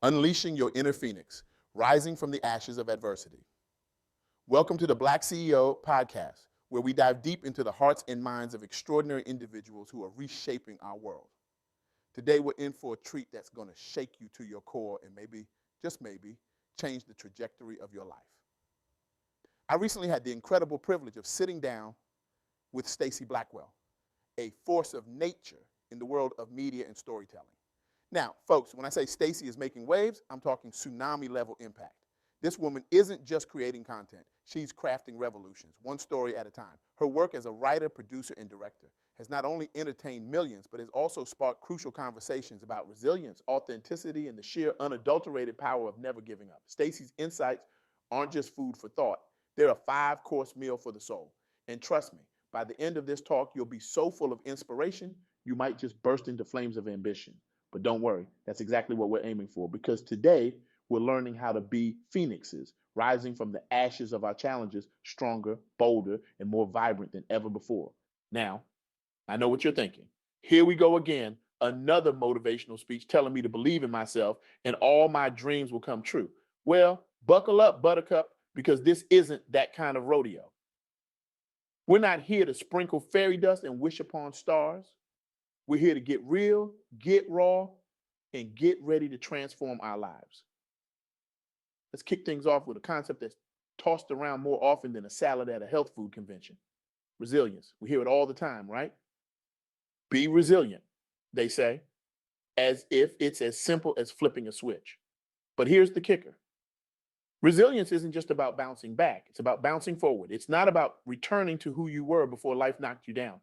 Unleashing your inner phoenix, rising from the ashes of adversity. Welcome to the BlackCEO Podcast, where we dive deep into the hearts and minds of extraordinary individuals who are reshaping our world. Today, we're in for a treat that's going to shake you to your core and maybe, just maybe, change the trajectory of your life. I recently had the incredible privilege of sitting down with Stacey Blackwell, a force of nature in the world of media and storytelling. Now, folks, when I say Stacey is making waves, I'm talking tsunami level impact. This woman isn't just creating content. She's crafting revolutions, one story at a time. Her work as a writer, producer, and director has not only entertained millions, but has also sparked crucial conversations about resilience, authenticity, and the sheer unadulterated power of never giving up. Stacey's insights aren't just food for thought. They're a five-course meal for the soul. And trust me, by the end of this talk, you'll be so full of inspiration, you might just burst into flames of ambition. But don't worry, that's exactly what we're aiming for, because today we're learning how to be phoenixes, rising from the ashes of our challenges, stronger, bolder, and more vibrant than ever before. Now, I know what you're thinking. Here we go again, another motivational speech telling me to believe in myself and all my dreams will come true. Well, buckle up, Buttercup, because this isn't that kind of rodeo. We're not here to sprinkle fairy dust and wish upon stars. We're here to get real, get raw, and get ready to transform our lives. Let's kick things off with a concept that's tossed around more often than a salad at a health food convention. Resilience. We hear it all the time, right? Be resilient, they say, as if it's as simple as flipping a switch. But here's the kicker. Resilience isn't just about bouncing back. It's about bouncing forward. It's not about returning to who you were before life knocked you down.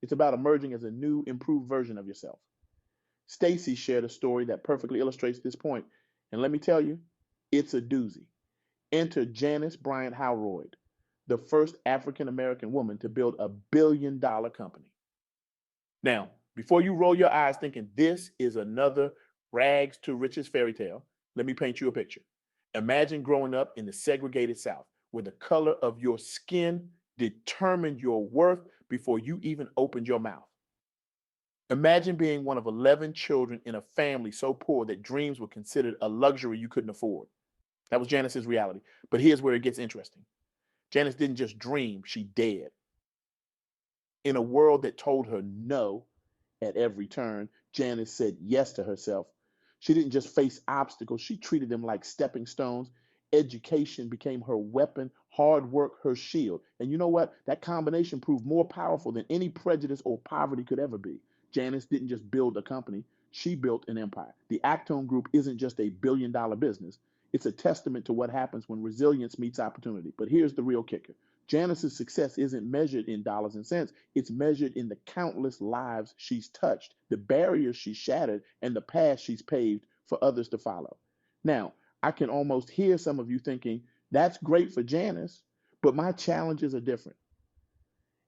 It's about emerging as a new, improved version of yourself. Stacey shared a story that perfectly illustrates this point. And let me tell you, it's a doozy. Enter Janice Bryant Howroyd, the first African American woman to build $1 billion company. Now, before you roll your eyes thinking this is another rags to riches fairy tale, let me paint you a picture. Imagine growing up in the segregated South, where the color of your skin determined your worth before you even opened your mouth. Imagine being one of 11 children in a family so poor that dreams were considered a luxury you couldn't afford. That was Janice's reality. But here's where it gets interesting. Janice didn't just dream, she dared. In a world that told her no at every turn, Janice said yes to herself. She didn't just face obstacles, she treated them like stepping stones. Education became her weapon, hard work her shield. And you know what? That combination proved more powerful than any prejudice or poverty could ever be. Janice didn't just build a company, she built an empire. The Actone Group isn't just a billion-dollar business. It's a testament to what happens when resilience meets opportunity. But here's the real kicker. Janice's success isn't measured in dollars and cents. It's measured in the countless lives she's touched, the barriers she's shattered, and the path she's paved for others to follow. Now, I can almost hear some of you thinking, that's great for Janice, but my challenges are different.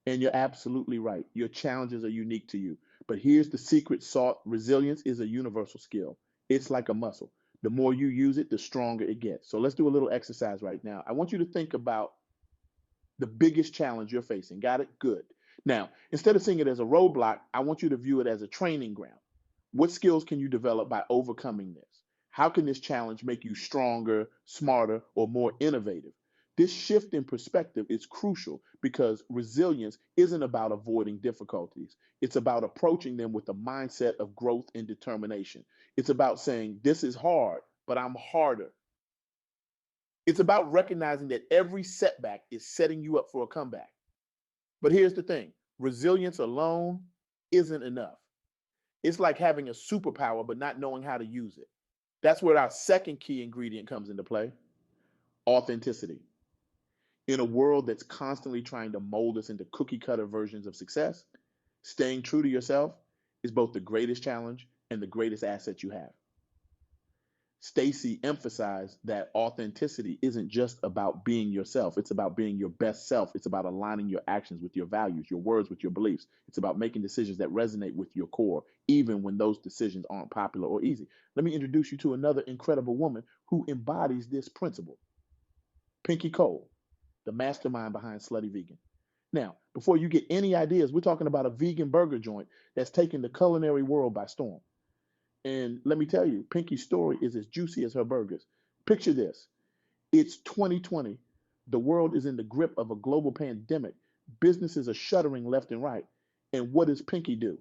And you're absolutely right. Your challenges are unique to you. But here's the secret sauce. Resilience is a universal skill. It's like a muscle. The more you use it, the stronger it gets. So let's do a little exercise right now. I want you to think about the biggest challenge you're facing. Got it? Good. Now, instead of seeing it as a roadblock, I want you to view it as a training ground. What skills can you develop by overcoming this? How can this challenge make you stronger, smarter, or more innovative? This shift in perspective is crucial because resilience isn't about avoiding difficulties. It's about approaching them with a mindset of growth and determination. It's about saying, this is hard, but I'm harder. It's about recognizing that every setback is setting you up for a comeback. But here's the thing, resilience alone isn't enough. It's like having a superpower but not knowing how to use it. That's where our second key ingredient comes into play, authenticity. In a world that's constantly trying to mold us into cookie cutter versions of success, staying true to yourself is both the greatest challenge and the greatest asset you have. Stacey emphasized that authenticity isn't just about being yourself. It's about being your best self. It's about aligning your actions with your values, your words with your beliefs. It's about making decisions that resonate with your core, even when those decisions aren't popular or easy. Let me introduce you to another incredible woman who embodies this principle. Pinky Cole, the mastermind behind Slutty Vegan. Now, before you get any ideas, we're talking about a vegan burger joint that's taken the culinary world by storm. And let me tell you, Pinky's story is as juicy as her burgers. Picture this. It's 2020. The world is in the grip of a global pandemic. Businesses are shuttering left and right. And what does Pinky do?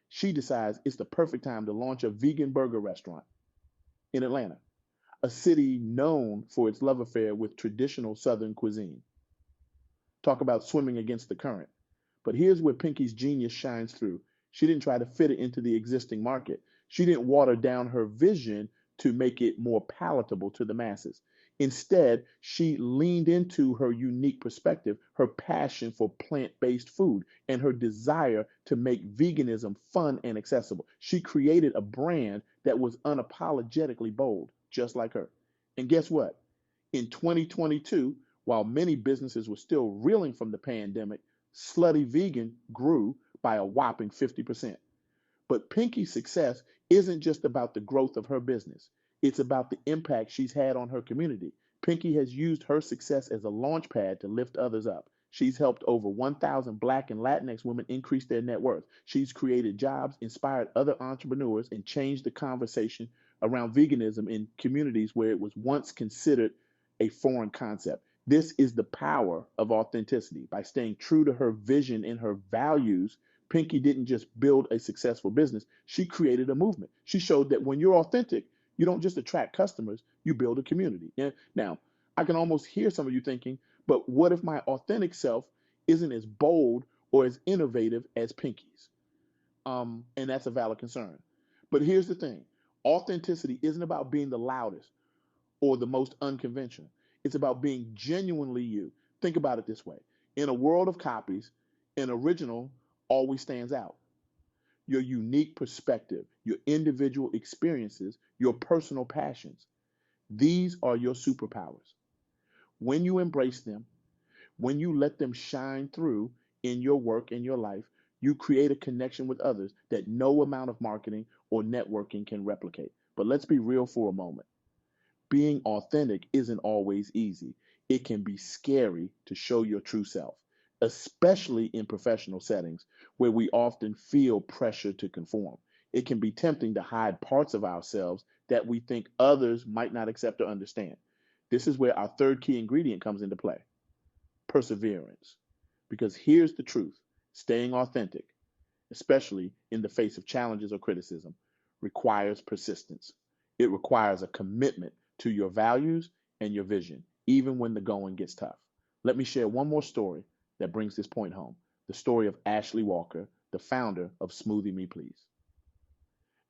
She decides it's the perfect time to launch a vegan burger restaurant in Atlanta, a city known for its love affair with traditional Southern cuisine. Talk about swimming against the current. But here's where Pinky's genius shines through. She didn't try to fit it into the existing market. She didn't water down her vision to make it more palatable to the masses. Instead, she leaned into her unique perspective, her passion for plant-based food, and her desire to make veganism fun and accessible. She created a brand that was unapologetically bold, just like her. And guess what? In 2022, while many businesses were still reeling from the pandemic, Slutty Vegan grew by a whopping 50%. But Pinky's success isn't just about the growth of her business. It's about the impact she's had on her community. Pinky has used her success as a launch pad to lift others up. She's helped over 1,000 Black and Latinx women increase their net worth. She's created jobs, inspired other entrepreneurs, and changed the conversation around veganism in communities where it was once considered a foreign concept. This is the power of authenticity. By staying true to her vision and her values, Pinky didn't just build a successful business, she created a movement. She showed that when you're authentic, you don't just attract customers, you build a community. Yeah? Now, I can almost hear some of you thinking, but what if my authentic self isn't as bold or as innovative as Pinky's? And that's a valid concern. But here's the thing. Authenticity isn't about being the loudest or the most unconventional. It's about being genuinely you. Think about it this way. In a world of copies, an original always stands out. Your unique perspective, your individual experiences, your personal passions. These are your superpowers. When you embrace them, when you let them shine through in your work and your life, you create a connection with others that no amount of marketing or networking can replicate. But let's be real for a moment. Being authentic isn't always easy. It can be scary to show your true self, especially in professional settings where we often feel pressure to conform. It can be tempting to hide parts of ourselves that we think others might not accept or understand. This is where our third key ingredient comes into play: perseverance. Because here's the truth: staying authentic, especially in the face of challenges or criticism, requires persistence. It requires a commitment to your values and your vision, even when the going gets tough. Let me share one more story that brings this point home: the story of Ashley Walker, the founder of Smoothie Me Please.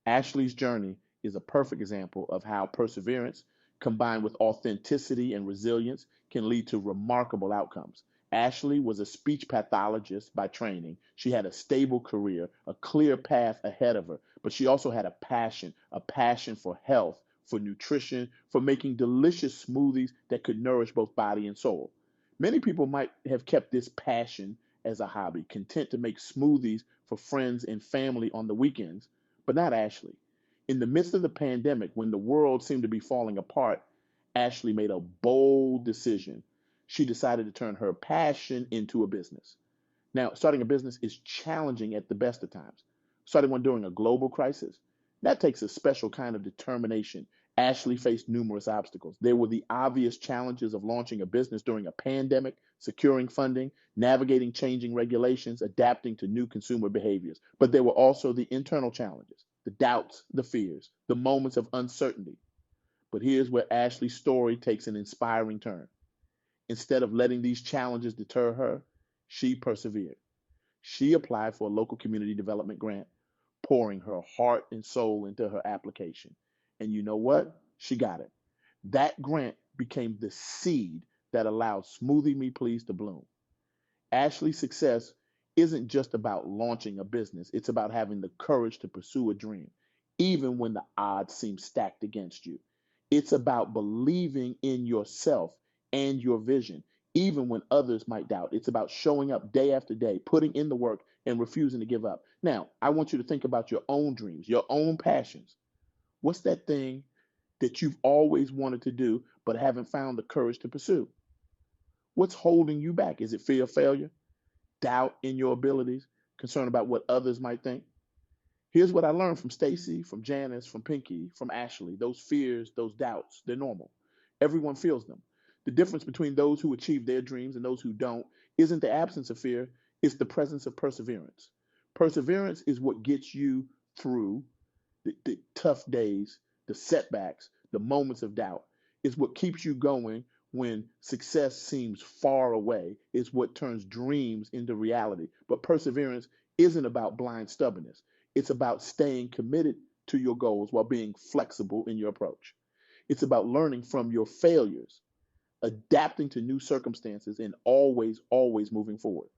Ashley's journey is a perfect example of how perseverance, combined with authenticity and resilience, can lead to remarkable outcomes. Ashley was a speech pathologist by training. She had a stable career, a clear path ahead of her, but she also had a passion for health, for nutrition, for making delicious smoothies that could nourish both body and soul. Many people might have kept this passion as a hobby, content to make smoothies for friends and family on the weekends, but not Ashley. In the midst of the pandemic, when the world seemed to be falling apart, Ashley made a bold decision. She decided to turn her passion into a business. Now, starting a business is challenging at the best of times. Starting one during a global crisis, that takes a special kind of determination. Ashley faced numerous obstacles. There were the obvious challenges of launching a business during a pandemic, securing funding, navigating changing regulations, adapting to new consumer behaviors. But there were also the internal challenges, the doubts, the fears, the moments of uncertainty. But here's where Ashley's story takes an inspiring turn. Instead of letting these challenges deter her, she persevered. She applied for a local community development grant, pouring her heart and soul into her application. And you know what? She got it. That grant became the seed that allowed Smoothie Me Please to bloom. Ashley's success isn't just about launching a business, it's about having the courage to pursue a dream, even when the odds seem stacked against you. It's about believing in yourself and your vision, even when others might doubt. It's about showing up day after day, putting in the work, and refusing to give up. Now, I want you to think about your own dreams, your own passions. What's that thing that you've always wanted to do but haven't found the courage to pursue? What's holding you back? Is it fear of failure, doubt in your abilities, concern about what others might think? Here's what I learned from Stacey, from Janice, from Pinky, from Ashley. Those fears, those doubts, they're normal. Everyone feels them. The difference between those who achieve their dreams and those who don't isn't the absence of fear, it's the presence of perseverance. Perseverance is what gets you through the tough days, the setbacks, the moments of doubt. It's what keeps you going when success seems far away. It's what turns dreams into reality. But perseverance isn't about blind stubbornness. It's about staying committed to your goals while being flexible in your approach. It's about learning from your failures, adapting to new circumstances, and always moving forward.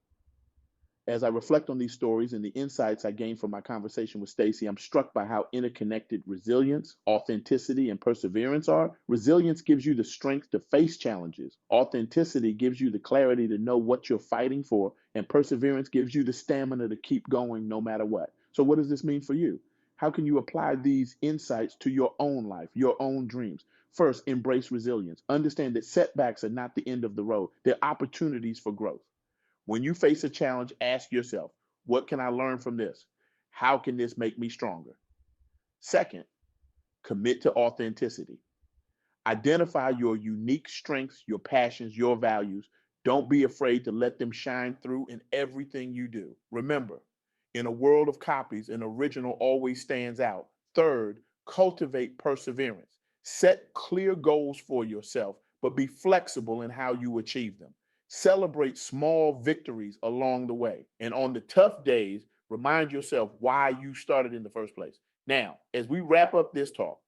As I reflect on these stories and the insights I gained from my conversation with Stacey, I'm struck by how interconnected resilience, authenticity, and perseverance are. Resilience gives you the strength to face challenges. Authenticity gives you the clarity to know what you're fighting for. And perseverance gives you the stamina to keep going no matter what. So what does this mean for you? How can you apply these insights to your own life, your own dreams? First, embrace resilience. Understand that setbacks are not the end of the road. They're opportunities for growth. When you face a challenge, ask yourself, what can I learn from this? How can this make me stronger? Second, commit to authenticity. Identify your unique strengths, your passions, your values. Don't be afraid to let them shine through in everything you do. Remember, in a world of copies, an original always stands out. Third, cultivate perseverance. Set clear goals for yourself, but be flexible in how you achieve them. Celebrate small victories along the way. And on the tough days, remind yourself why you started in the first place. Now, as we wrap up this talk,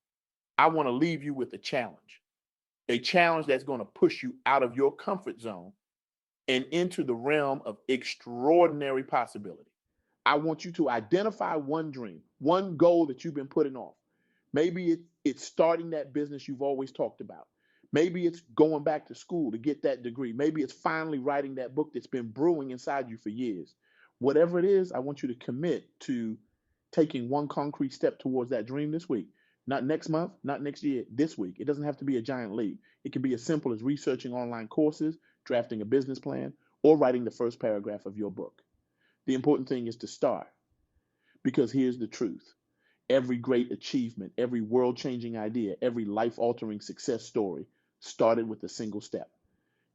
I want to leave you with a challenge that's going to push you out of your comfort zone and into the realm of extraordinary possibility. I want you to identify one dream, one goal that you've been putting off. Maybe it's starting that business you've always talked about. Maybe it's going back to school to get that degree. Maybe it's finally writing that book that's been brewing inside you for years. Whatever it is, I want you to commit to taking one concrete step towards that dream this week. Not next month, not next year, this week. It doesn't have to be a giant leap. It can be as simple as researching online courses, drafting a business plan, or writing the first paragraph of your book. The important thing is to start, because here's the truth. Every great achievement, every world-changing idea, every life-altering success story started with a single step.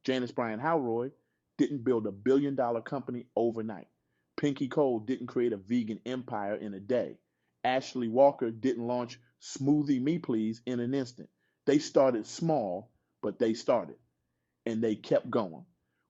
Janice Bryant Howroyd didn't build a billion-dollar company overnight. Pinky Cole didn't create a vegan empire in a day. Ashley Walker didn't launch Smoothie Me Please in an instant. They started small, but they started. And they kept going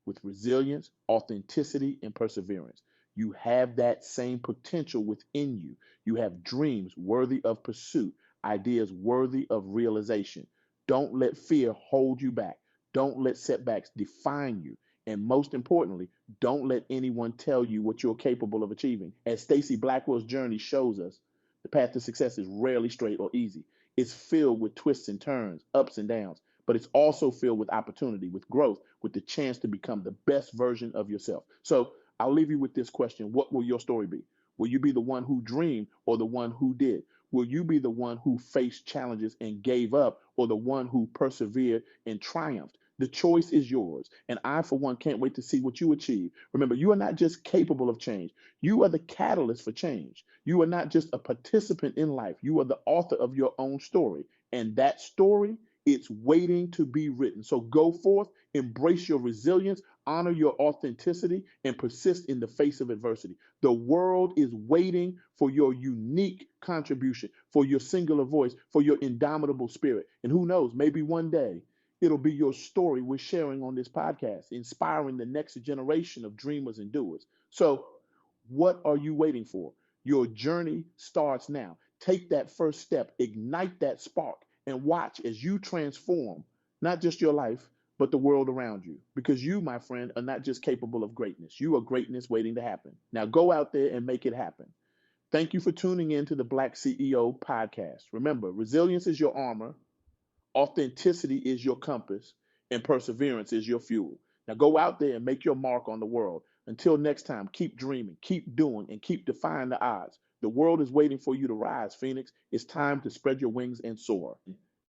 with resilience, authenticity, and perseverance. You have that same potential within you. You have dreams worthy of pursuit, ideas worthy of realization. Don't let fear hold you back. Don't let setbacks define you. And most importantly, don't let anyone tell you what you're capable of achieving. As Stacey Blackwell's journey shows us, the path to success is rarely straight or easy. It's filled with twists and turns, ups and downs, but it's also filled with opportunity, with growth, with the chance to become the best version of yourself. So I'll leave you with this question. What will your story be? Will you be the one who dreamed or the one who did? Will you be the one who faced challenges and gave up or the one who persevered and triumphed? The choice is yours. And I, for one, can't wait to see what you achieve. Remember, you are not just capable of change. You are the catalyst for change. You are not just a participant in life. You are the author of your own story. And that story, it's waiting to be written. So go forth, embrace your resilience, honor your authenticity, and persist in the face of adversity. The world is waiting for your unique contribution, for your singular voice, for your indomitable spirit. And who knows, maybe one day it'll be your story we're sharing on this podcast, inspiring the next generation of dreamers and doers. So, what are you waiting for? Your journey starts now. Take that first step, ignite that spark, and watch as you transform not just your life, but the world around you. Because you, my friend, are not just capable of greatness. You are greatness waiting to happen. Now go out there and make it happen. Thank you for tuning in to the Black CEO Podcast. Remember, resilience is your armor, authenticity is your compass, and perseverance is your fuel. Now go out there and make your mark on the world. Until next time, keep dreaming, keep doing, and keep defying the odds. The world is waiting for you to rise, Phoenix. It's time to spread your wings and soar.